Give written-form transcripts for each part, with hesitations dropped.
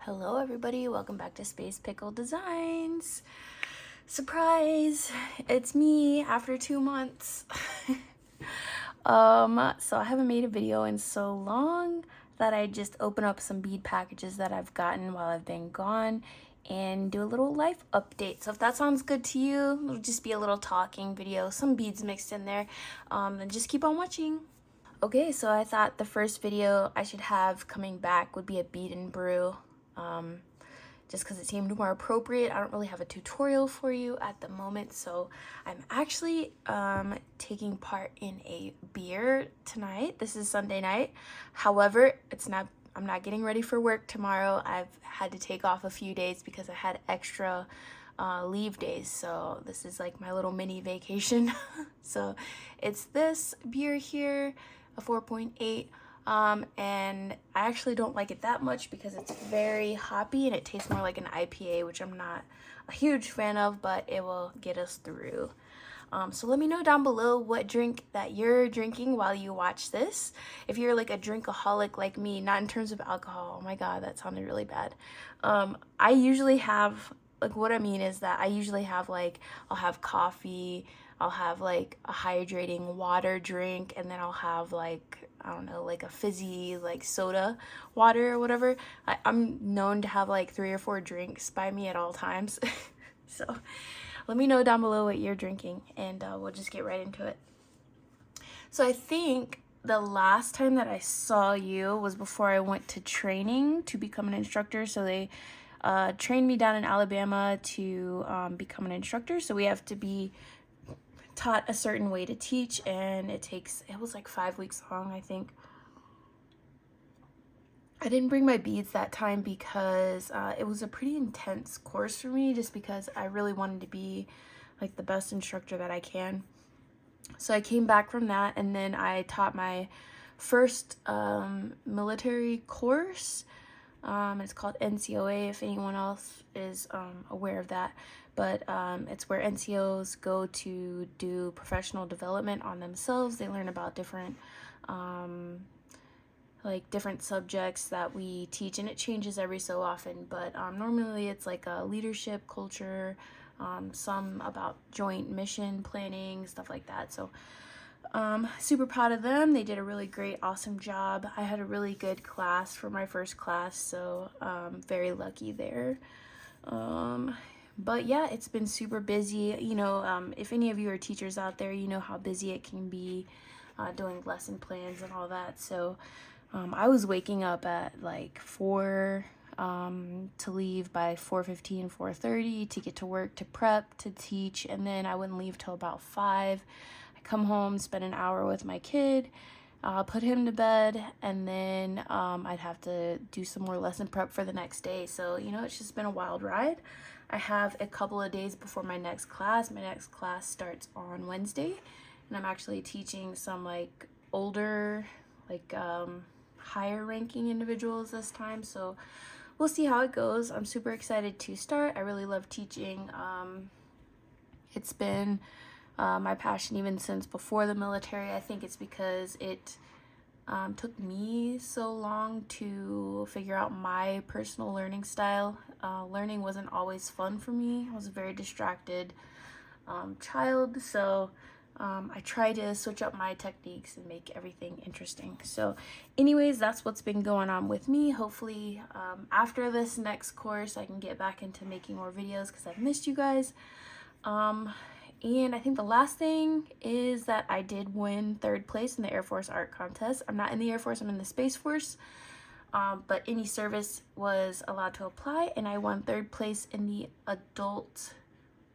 Hello everybody, welcome back to Space Pickle Designs. Surprise! It's me after 2 months. So I haven't made a video in so long that I just open up some bead packages that I've gotten while I've been gone and do a little life update. So if that sounds good to you, it'll just be a little talking video, some beads mixed in there, and just keep on watching. Okay, so I thought the first video I should have coming back would be a bead and brew. Just because it seemed more appropriate. I don't really have a tutorial for you at the moment, so I'm actually taking part in a beer tonight. This is Sunday night. However, I'm not getting ready for work tomorrow. I've had to take off a few days because I had extra leave days, so this is like my little mini vacation. So it's this beer here, a 4.8. And I actually don't like it that much because it's very hoppy and it tastes more like an IPA, which I'm not a huge fan of, but it will get us through. So let me know down below what drink that you're drinking while you watch this. If you're like a drinkaholic like me, not in terms of alcohol, oh my god, that sounded really bad. I usually have, like, what I mean is that I usually have, like, I'll have coffee, I'll have like a hydrating water drink, and then I'll have like, I don't know, like a fizzy like soda water or whatever. I'm known to have like 3 or 4 drinks by me at all times. So let me know down below what you're drinking, and we'll just get right into it. So I think the last time that I saw you was before I went to training to become an instructor. So they trained me down in Alabama to become an instructor. So we have to be taught a certain way to teach, and it was like 5 weeks long, I think. I didn't bring my beads that time because it was a pretty intense course for me, just because I really wanted to be like the best instructor that I can. So I came back from that, and then I taught my first military course. It's called NCOA, if anyone else is aware of that. But it's where NCOs go to do professional development on themselves. They learn about different different subjects that we teach, and it changes every so often. But normally it's like a leadership, culture, some about joint mission planning, stuff like that. So super proud of them. They did a really great, awesome job. I had a really good class for my first class, so very lucky there. But yeah, it's been super busy. You know, if any of you are teachers out there, you know how busy it can be doing lesson plans and all that. So I was waking up at like 4 to leave by 4:15, 4:30 to get to work, to prep, to teach, and then I wouldn't leave till about 5. Come home, spend an hour with my kid, put him to bed, and then I'd have to do some more lesson prep for the next day. So, you know, it's just been a wild ride. I have a couple of days before my next class. My next class starts on Wednesday, and I'm actually teaching some like older, like higher ranking individuals this time. So we'll see how it goes. I'm super excited to start. I really love teaching. It's been my passion even since before the military. I think it's because it took me so long to figure out my personal learning style. Learning wasn't always fun for me. I was a very distracted child, so I try to switch up my techniques and make everything interesting. So anyways, that's what's been going on with me. Hopefully after this next course I can get back into making more videos because I've missed you guys. And I think the last thing is that I did win 3rd place in the Air Force art contest. I'm not in the Air Force, I'm in the Space Force. But any service was allowed to apply, and I won 3rd place in the adult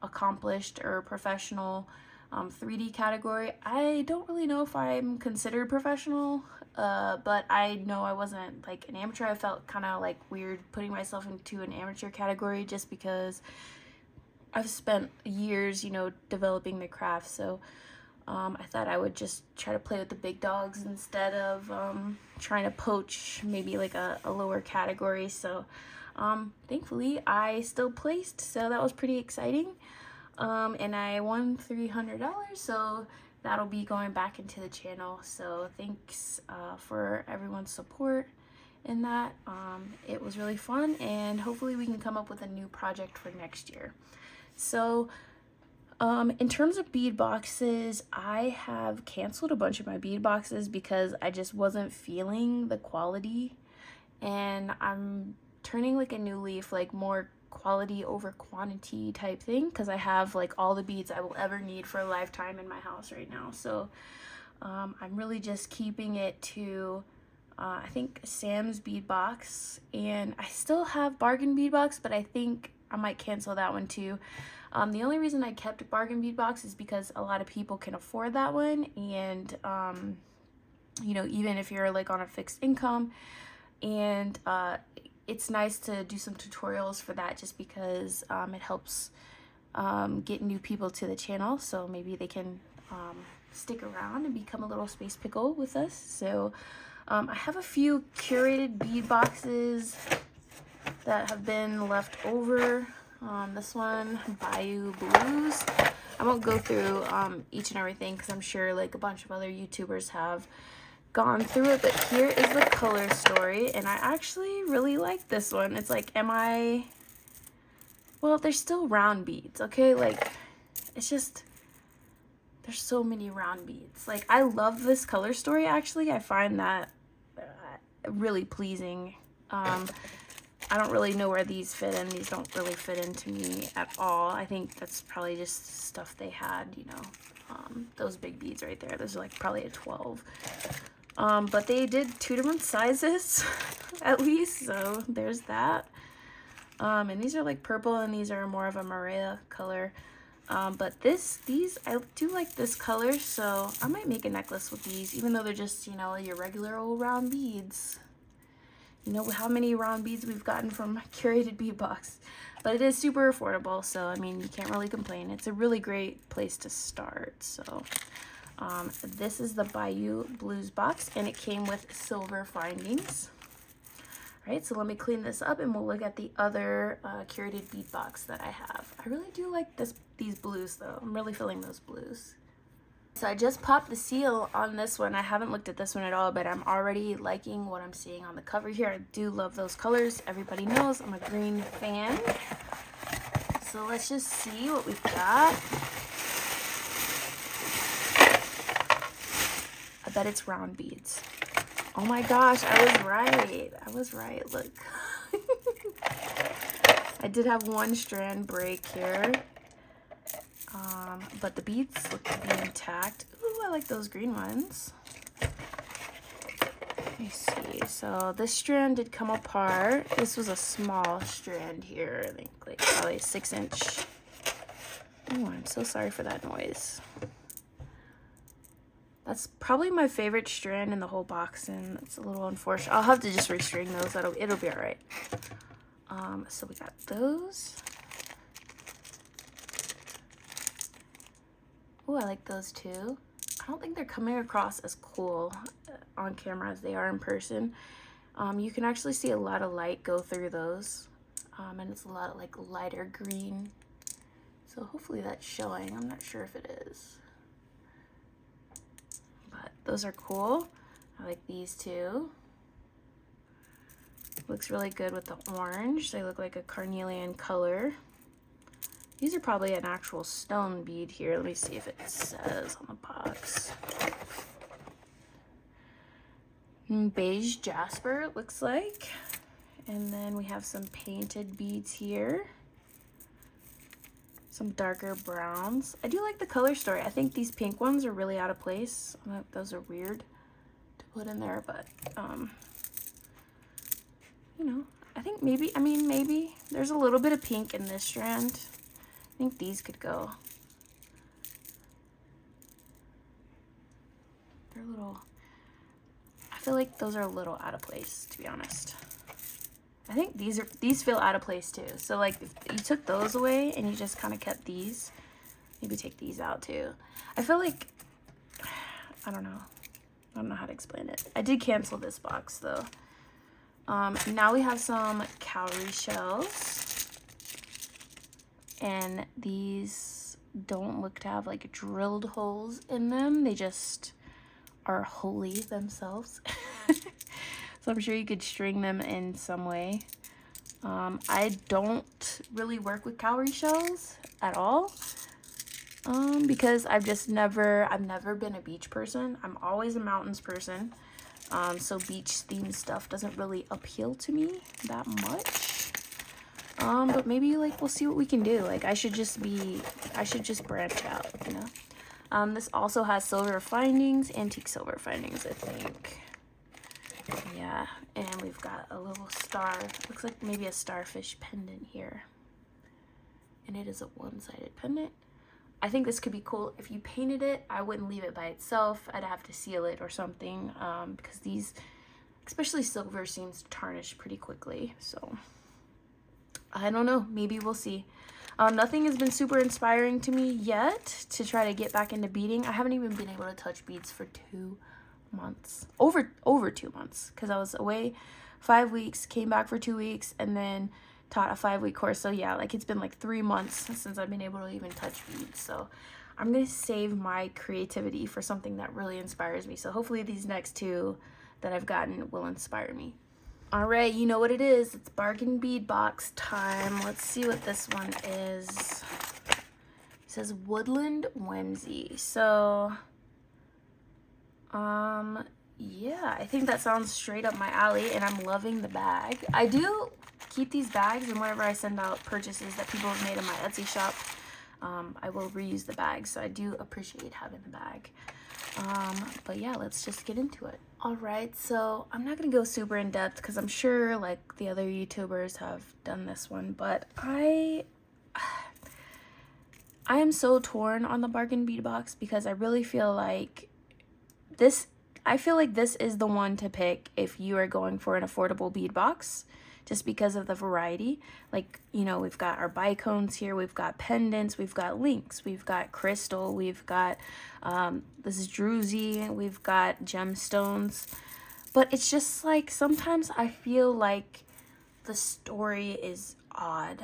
accomplished or professional 3D category. I don't really know if I'm considered professional, but I know I wasn't like an amateur. I felt kind of like weird putting myself into an amateur category just because I've spent years, you know, developing the craft. So I thought I would just try to play with the big dogs instead of trying to poach maybe like a lower category. So thankfully I still placed, so that was pretty exciting. And I won $300, so that'll be going back into the channel. So thanks for everyone's support, in that. It was really fun, and hopefully we can come up with a new project for next year. So in terms of bead boxes, I have canceled a bunch of my bead boxes because I just wasn't feeling the quality, and I'm turning like a new leaf, like more quality over quantity type thing, because I have like all the beads I will ever need for a lifetime in my house right now. So I'm really just keeping it to I think Sam's bead box, and I still have bargain bead box, but I think I might cancel that one too. The only reason I kept bargain bead box is because a lot of people can afford that one, and you know, even if you're like on a fixed income, and it's nice to do some tutorials for that, just because it helps get new people to the channel, so maybe they can stick around and become a little space pickle with us. So I have a few curated bead boxes that have been left over. This one, Bayou Blues. I won't go through each and everything, because I'm sure like a bunch of other YouTubers have gone through it, but here is the color story, and I actually really like this one. It's like, well, they're still round beads, okay? Like, it's just, there's so many round beads. Like, I love this color story, actually. I find that really pleasing. I don't really know where these fit in. These don't really fit into me at all. I think that's probably just stuff they had, you know. Those big beads right there. Those are like probably a 12. But they did 2 different sizes, at least, so there's that. And these are like purple, and these are more of a Maria color. But these, I do like this color, so I might make a necklace with these, even though they're just, you know, your regular old round beads. You know how many round beads we've gotten from Curated Bead Box. But it is super affordable, so I mean, you can't really complain. It's a really great place to start. So this is the Bayou Blues box, and it came with silver findings. All right, so let me clean this up, and we'll look at the other Curated bead box that I have. I really do like these blues, though. I'm really feeling those blues. So I just popped the seal on this one. I haven't looked at this one at all, but I'm already liking what I'm seeing on the cover here. I do love those colors. Everybody knows I'm a green fan. So let's just see what we've got. I bet it's round beads. Oh my gosh, I was right. I was right, look. I did have one strand break here. But the beads look to be intact. Ooh, I like those green ones. Let me see. So this strand did come apart. This was a small strand here. I think like probably a 6-inch. Oh, I'm so sorry for that noise. That's probably my favorite strand in the whole box, and it's a little unfortunate. I'll have to just restring those. It'll be all right. So we got those. Oh, I like those too. I don't think they're coming across as cool on camera as they are in person. You can actually see a lot of light go through those, and it's a lot of like lighter green. So hopefully that's showing. I'm not sure if it is, but those are cool. I like these too. Looks really good with the orange. They look like a carnelian color. These are probably an actual stone bead here. Let me see if it says on the box. Beige jasper, it looks like. And then we have some painted beads here. Some darker browns. I do like the color story. I think these pink ones are really out of place. Those are weird to put in there, but you know, I think maybe, maybe there's a little bit of pink in this strand. I think these could go. They're a little, I feel like those are a little out of place, to be honest. I think these feel out of place too. So like if you took those away and you just kind of kept these, maybe take these out too. I feel like, I don't know how to explain it. I did cancel this box though. Now we have some cowrie shells. And these don't look to have like drilled holes in them. They just are holy themselves. So I'm sure you could string them in some way. I don't really work with cowrie shells at all. Because I've never been a beach person. I'm always a mountains person. So beach themed stuff doesn't really appeal to me that much. But maybe like we'll see what we can do. Like I should just branch out, you know. This also has silver findings, antique silver findings, I think. Yeah, and we've got a little star. Looks like maybe a starfish pendant here. And it is a one-sided pendant. I think this could be cool. If you painted it, I wouldn't leave it by itself. I'd have to seal it or something, because these, especially silver, seems to tarnish pretty quickly. So I don't know, maybe we'll see. Nothing has been super inspiring to me yet to try to get back into beading. I haven't even been able to touch beads for 2 months, over 2 months, because I was away 5 weeks, came back for 2 weeks, and then taught a 5-week course. So yeah, like it's been like 3 months since I've been able to even touch beads. So I'm gonna save my creativity for something that really inspires me. So hopefully these next 2 that I've gotten will inspire me. All right, you know what it is. It's bargain bead box time. Let's see what this one is. It says Woodland Whimsy. So yeah, I think that sounds straight up my alley, and I'm loving the bag. I do keep these bags, and whenever I send out purchases that people have made in my Etsy shop, I will reuse the bag, so I do appreciate having the bag. But yeah, let's just get into it. All right, so I'm not gonna go super in depth because I'm sure like the other YouTubers have done this one, but I am so torn on the bargain bead box because I really feel like this is the one to pick if you are going for an affordable bead box, just because of the variety. Like, you know, we've got our bicones here, we've got pendants, we've got links, we've got crystal, we've got this is druzy, we've got gemstones. But it's just like sometimes I feel like the story is odd.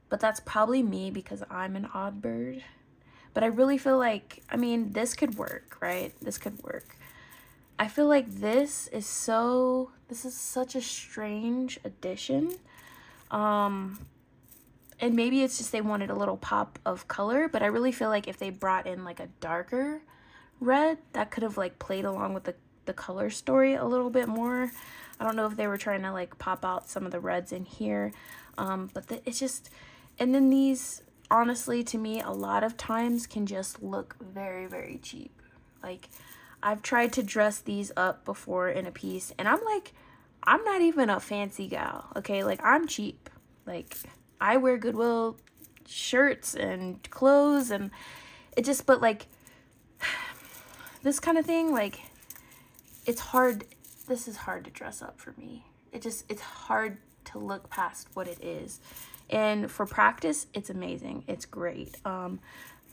But that's probably me because I'm an odd bird. But I really feel like, I mean, this could work, right? This could work. I feel like this is such a strange addition. And maybe it's just they wanted a little pop of color, but I really feel like if they brought in like a darker red, that could have like played along with the color story a little bit more. I don't know if they were trying to like pop out some of the reds in here. But it's just, and then these, honestly, to me, a lot of times can just look very, very cheap. Like, I've tried to dress these up before in a piece, and I'm like, I'm not even a fancy gal, okay? Like, I'm cheap. Like, I wear Goodwill shirts and clothes, and it just, but like, this kind of thing, like, it's hard. This is hard to dress up for me. It's hard to look past what it is. And for practice, it's amazing. It's great.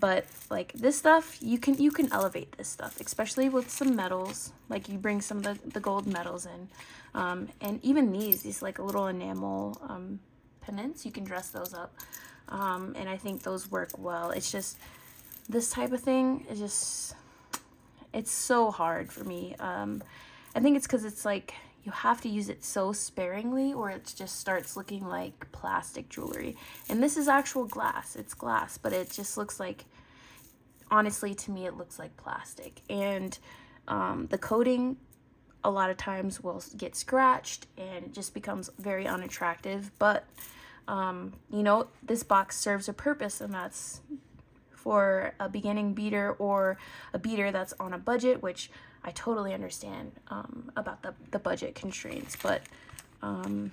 But like this stuff, you can elevate this stuff, especially with some metals. Like you bring some of the gold metals in. And even these like little enamel pendants, you can dress those up. And I think those work well. It's just this type of thing is just, it's so hard for me. I think it's because it's like, you have to use it so sparingly or it just starts looking like plastic jewelry. And this is actual glass. It's glass, but it just looks like, honestly, to me, it looks like plastic. And the coating a lot of times will get scratched and it just becomes very unattractive. But, you know, this box serves a purpose, and that's for a beginning beater or a beater that's on a budget, which I totally understand about the budget constraints, but I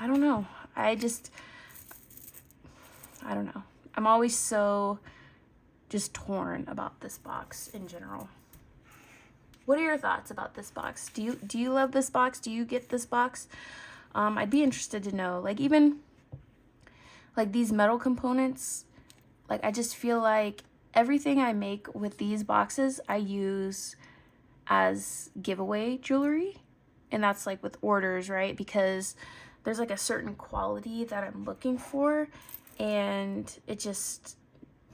don't know. I don't know. I'm always so just torn about this box in general. What are your thoughts about this box? Do you love this box? Do you get this box? I'd be interested to know. Like even like these metal components, like I just feel like everything I make with these boxes, I use as giveaway jewelry, and that's like with orders, right? Because there's like a certain quality that I'm looking for, and it just,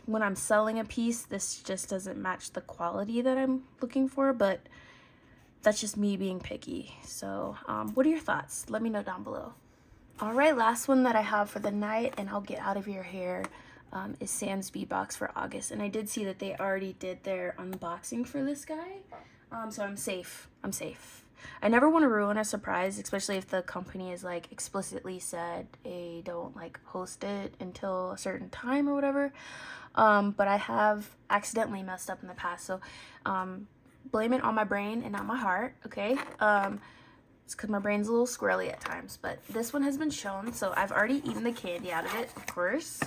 when I'm selling a piece, this just doesn't match the quality that I'm looking for. But that's just me being picky. So what are your thoughts? Let me know down below. All right, last one that I have for the night, and I'll get out of your hair, is Sam's Bead Box for August. And I did see that they already did their unboxing for this guy. So I'm safe. I'm safe. I never want to ruin a surprise, especially if the company is like explicitly said they don't like host it until a certain time or whatever. But I have accidentally messed up in the past. So blame it on my brain and not my heart, okay? It's because my brain's a little squirrely at times, but this one has been shown, so I've already eaten the candy out of it, of course.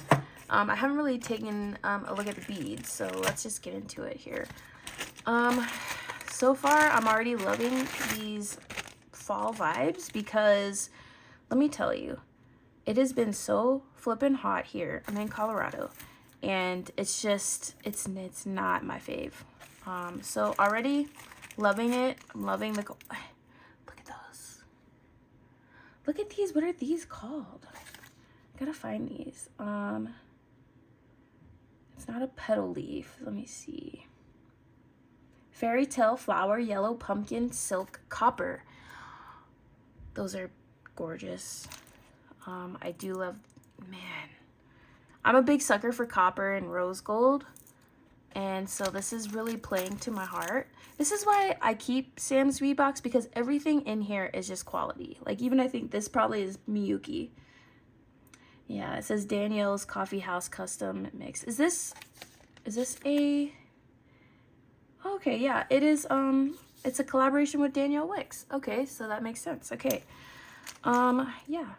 I haven't really taken a look at the beads, so let's just get into it here. So far, I'm already loving these fall vibes because, let me tell you, it has been so flippin' hot here. I'm in Colorado, and it's just, it's not my fave. So already loving it. I'm loving the... Look at these. What are these called? I gotta find these. It's not a petal leaf. Let me see. Fairy tale flower, yellow pumpkin, silk, copper. Those are gorgeous. I do love, man. I'm a big sucker for copper and rose gold. And so this is really playing to my heart. This is why I keep Sam's Bead Box, because everything in here is just quality. Like, even I think this probably is Miyuki. Yeah, it says Danielle's Coffee House Custom Mix. Is this a... Okay, yeah, it is, it's a collaboration with Danielle Wicks. Okay, so that makes sense. Okay. Yeah.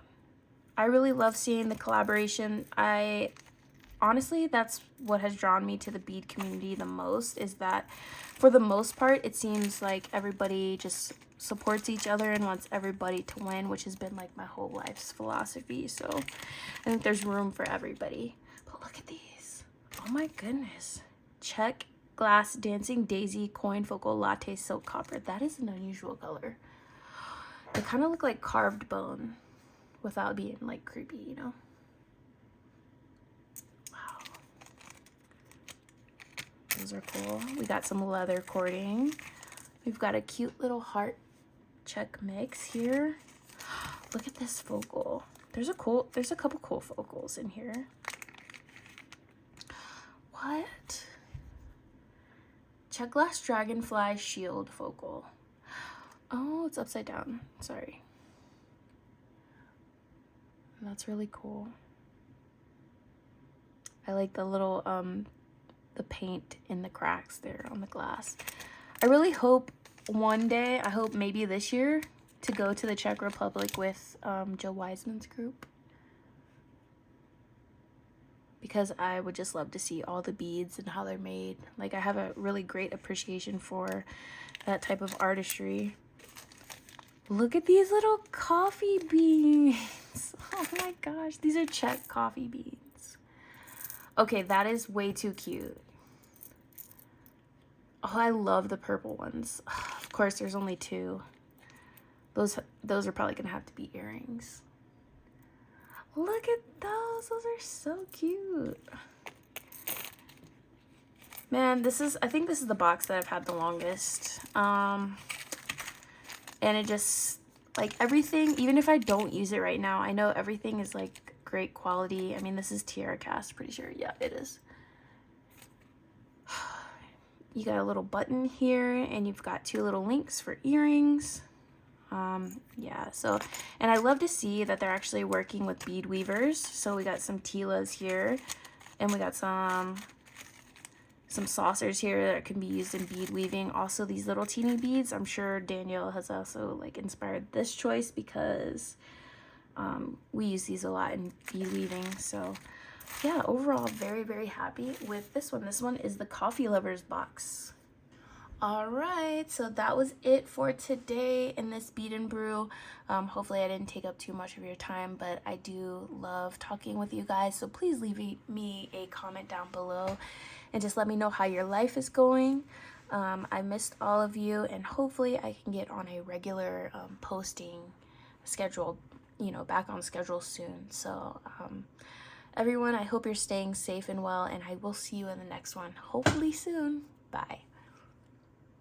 I really love seeing the collaboration. Honestly, that's what has drawn me to the bead community the most, is that for the most part, it seems like everybody just supports each other and wants everybody to win, which has been like my whole life's philosophy. So I think there's room for everybody. But look at these. Oh my goodness. Check glass dancing daisy coin focal latte silk copper. That is an unusual color. They kind of look like carved bone without being like creepy, you know? Those are cool. We got some leather cording. We've got a cute little heart check mix here. Look at this focal. There's a couple cool focals in here. What? Check glass dragonfly shield focal. Oh, it's upside down. Sorry. That's really cool. I like the little the paint in the cracks there on the glass. I really hope one day, I hope maybe this year, to go to the Czech Republic with Joe Wiseman's group, because I would just love to see all the beads and how they're made. Like, I have a really great appreciation for that type of artistry. Look at these little coffee beans. Oh my gosh, these are Czech coffee beans. Okay, that is way too cute. Oh, I love the purple ones. Of course, there's only two. Those are probably gonna have to be earrings. Look at those. Those are so cute. Man, I think this is the box that I've had the longest. And it just, like, everything, even if I don't use it right now, I know everything is like great quality. I mean, this is Tiara Cast, pretty sure. Yeah, it is. You got a little button here, and you've got two little links for earrings. Yeah, so, and I love to see that they're actually working with bead weavers. So we got some Tilas here, and we got some saucers here that can be used in bead weaving. Also, these little teeny beads, I'm sure Danielle has also like inspired this choice, because we use these a lot in bead weaving. So yeah, overall very, very happy with this one. This one is the Coffee Lovers box. All right, so that was it for today in this Bead and Brew. Hopefully I didn't take up too much of your time, but I do love talking with you guys. So please leave me a comment down below and just let me know how your life is going. I missed all of you, and hopefully I can get on a regular posting schedule, you know, back on schedule soon. So everyone, I hope you're staying safe and well, and I will see you in the next one, hopefully soon. Bye.